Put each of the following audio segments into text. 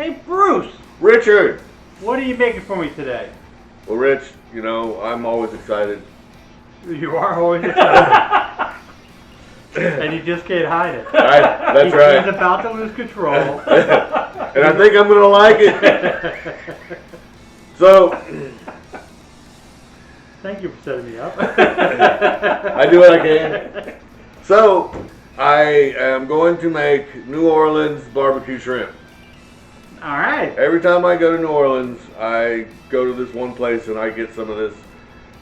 Hey, Bruce! Richard! What are you making for me today? Well, Rich, you know, I'm always excited. You are always excited. And you just can't hide it. That's right. He's about to lose control. And I think I'm going to like it. So, thank you for setting me up. I do what I can. So, I am going to make New Orleans barbecue shrimp. All right. Every time I go to New Orleans, I go to this one place and I get some of this.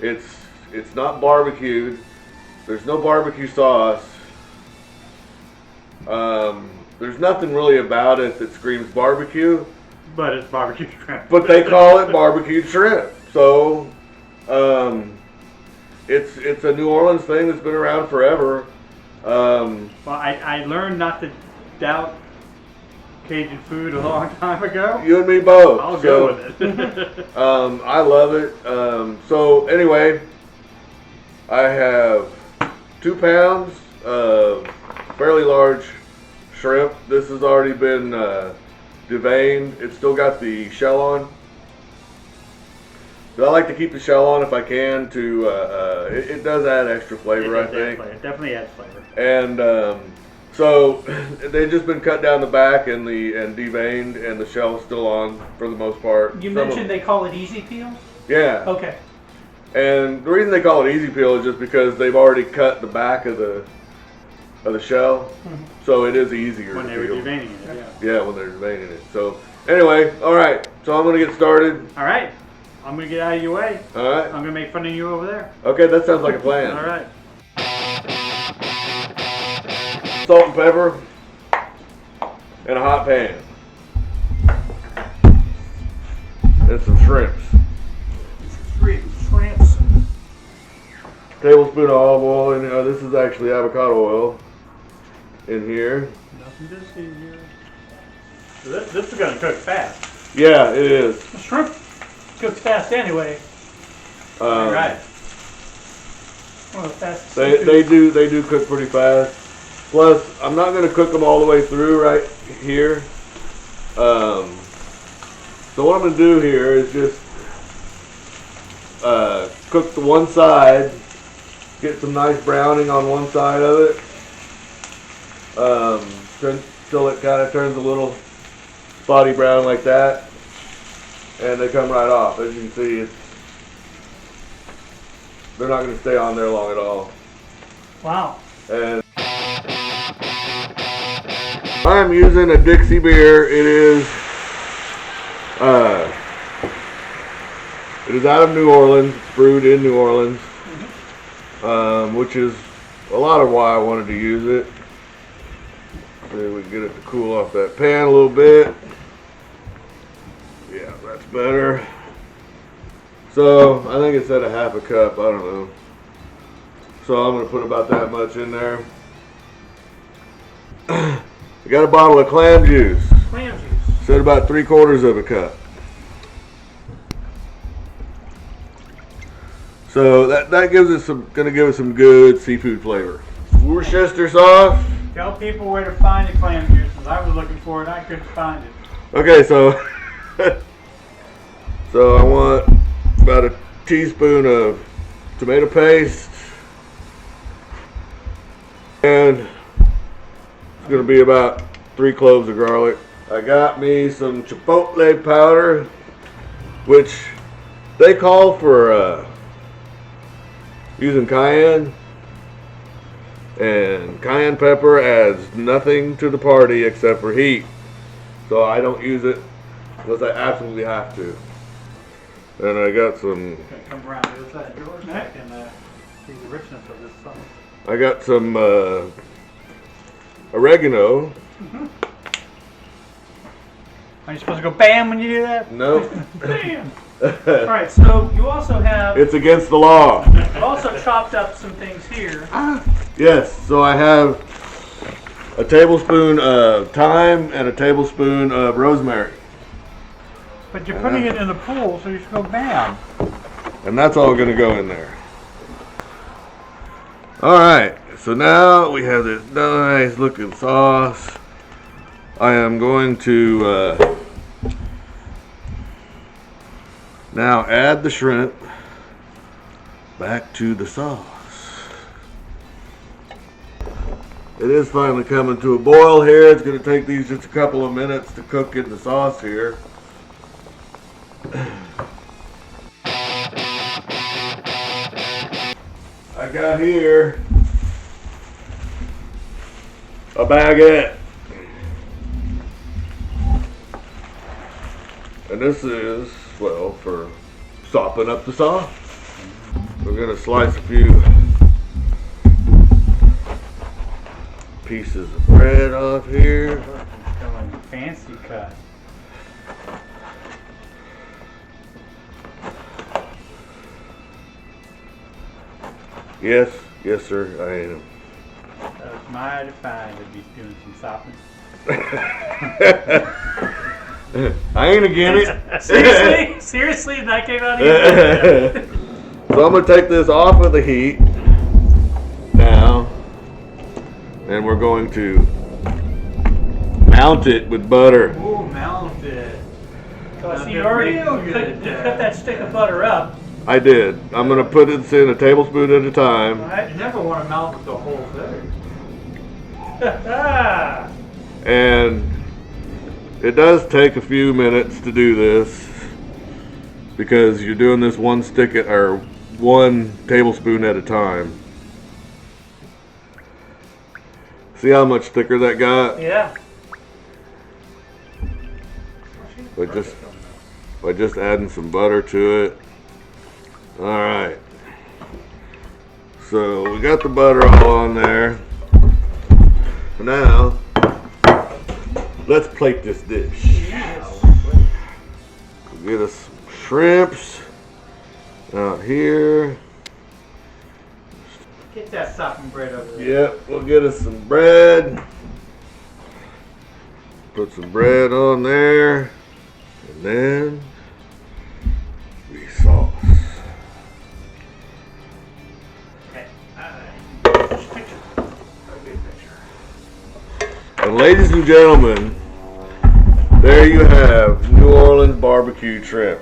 It's not barbecued. There's no barbecue sauce. There's nothing really about it that screams barbecue. But it's barbecue shrimp. But they call it barbecued shrimp. So, it's a New Orleans thing that's been around forever. Well, I learned not to doubt Cajun food a long time ago. You and me both. I'll go with it. I love it. So anyway, I have 2 pounds of fairly large shrimp. This has already been deveined. It's still got the shell on. So I like to keep the shell on if I can. It does add extra flavor, I think. It definitely adds flavor. And so they've just been cut down the back and deveined, and the shell's still on for the most part. You mentioned they call it easy peel? Yeah. Okay. And the reason they call it easy peel is just because they've already cut the back of the shell, so it is easier when to they were peel. deveining it. Yeah. Yeah, when they're deveining it. So anyway, all right. So I'm gonna get started. All right. I'm gonna get out of your way. All right. I'm gonna make fun of you over there. Okay, that sounds like a plan. All right. Salt and pepper in a hot pan. And some shrimps. Shrimps. Tablespoon of olive oil in here. This is actually avocado oil in here. Nothing to see here. So this is gonna cook fast. Yeah, it is. The shrimp cooks fast anyway. All right. One of the fastest. They do cook pretty fast. Plus, I'm not going to cook them all the way through right here. So what I'm going to do here is just cook the one side, get some nice browning on one side of it, until it kind of turns a little spotty brown like that, and they come right off. As you can see, they're not going to stay on there long at all. Wow. And I'm using a Dixie beer. It is out of New Orleans. It's brewed in New Orleans, which is a lot of why I wanted to use it. Maybe we can get it to cool off that pan a little bit. Yeah, that's better. So I think it's at a half a cup. I don't know. So I'm going to put about that much in there. I got a bottle of clam juice. Clam juice. Said about 3/4 of a cup. So that gives us gonna give us some good seafood flavor. Worcestershire sauce. Tell people where to find the clam juice, because I was looking for it, I couldn't find it. Okay, so so I want about a teaspoon of tomato paste, and it's gonna be about 3 cloves of garlic. I got me some chipotle powder, which they call for using cayenne, and cayenne pepper adds nothing to the party except for heat. So I don't use it unless I absolutely have to. And I got some. Come around the other side of yours, I can see the richness of this sauce. I got some oregano. Are you supposed to go bam when you do that? Nope. Bam. All right. So you also have It's against the law. also chopped up some things here. Yes, so I have a tablespoon of thyme and a tablespoon of rosemary. But you're putting it in the pool, so you should go bam. And that's all going to go in there. Alright, so now we have this nice looking sauce. I am going to Now add the shrimp back to the sauce. It is finally coming to a boil here. It's going to take these just a couple of minutes to cook in the sauce here. I got here a baguette. And this is, well, for sopping up the sauce. We're going to slice a few pieces of bread off here. Going fancy cut. Yes, yes, sir, I am. That was mighty fine to be doing some sopping. I ain't again it. Seriously, that came out easy. So I'm gonna take this off of the heat now, and we're going to mount it with butter. Ooh, mount it. So you already cut that stick of butter up. I did. I'm gonna put this in a tablespoon at a time. You never want to mount the whole thing. And it does take a few minutes to do this because you're doing this one tablespoon at a time. See how much thicker that got? Yeah. By just adding some butter to it. Alright. So we got the butter all on there. Now, let's plate this dish. We'll get us some shrimps out here. Get that sopping bread over there. Yep, we'll get us some bread. Put some bread on there. And then we sauce. And ladies and gentlemen, there you have New Orleans barbecue shrimp.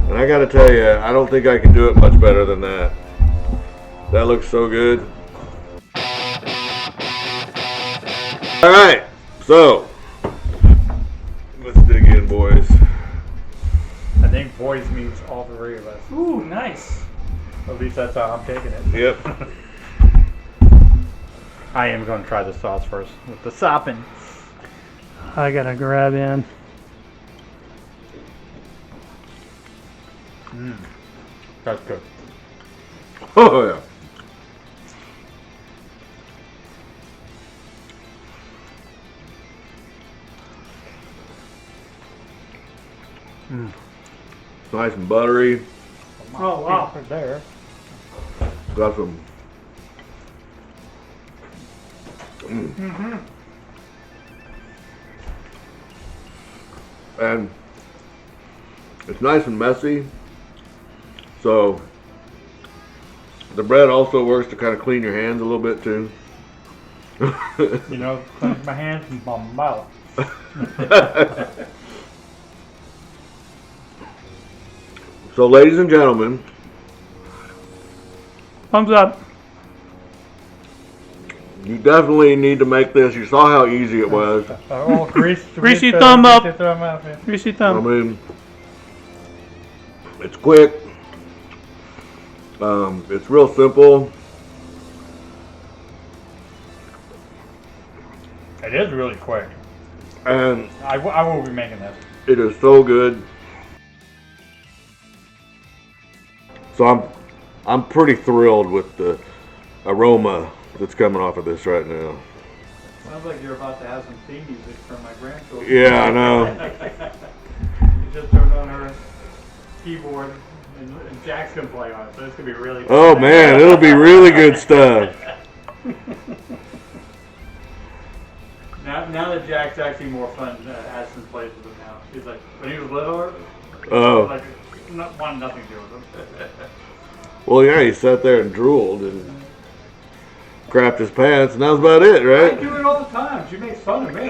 And I gotta tell you, I don't think I can do it much better than that. That looks so good. Alright, so let's dig in, boys. I think boys means all three of us. Ooh, nice. At least that's how I'm taking it. Yep. I am going to try the sauce first with the sopping. I gotta grab in. That's good. Oh yeah. Nice and buttery. Oh wow. Right there. Got some. And it's nice and messy. So the bread also works to kind of clean your hands a little bit too. You know, cleanse my hands and my mouth. So ladies and gentlemen, Thumbs up. you definitely need to make this. You saw how easy it was. Oh, Greasy thumb up. Greasy I thumb. mean, it's quick. It's real simple. It is really quick. And I will be making this. it is so good. So I'm pretty thrilled with the aroma that's coming off of this right now. Sounds like you're about to have some theme music from my grandchildren. Yeah, I know. She just turned on her keyboard and Jack's gonna play on it, so it's gonna be really fun. Oh man, it'll be really good stuff. Now that Jack's actually more fun, Addison plays with him now. He's like, when he was littler, Oh. like, wanted nothing to do with him. Well, yeah, he sat there and drooled and crapped his pants, and that was about it, I right? do it all the time. She makes fun of me.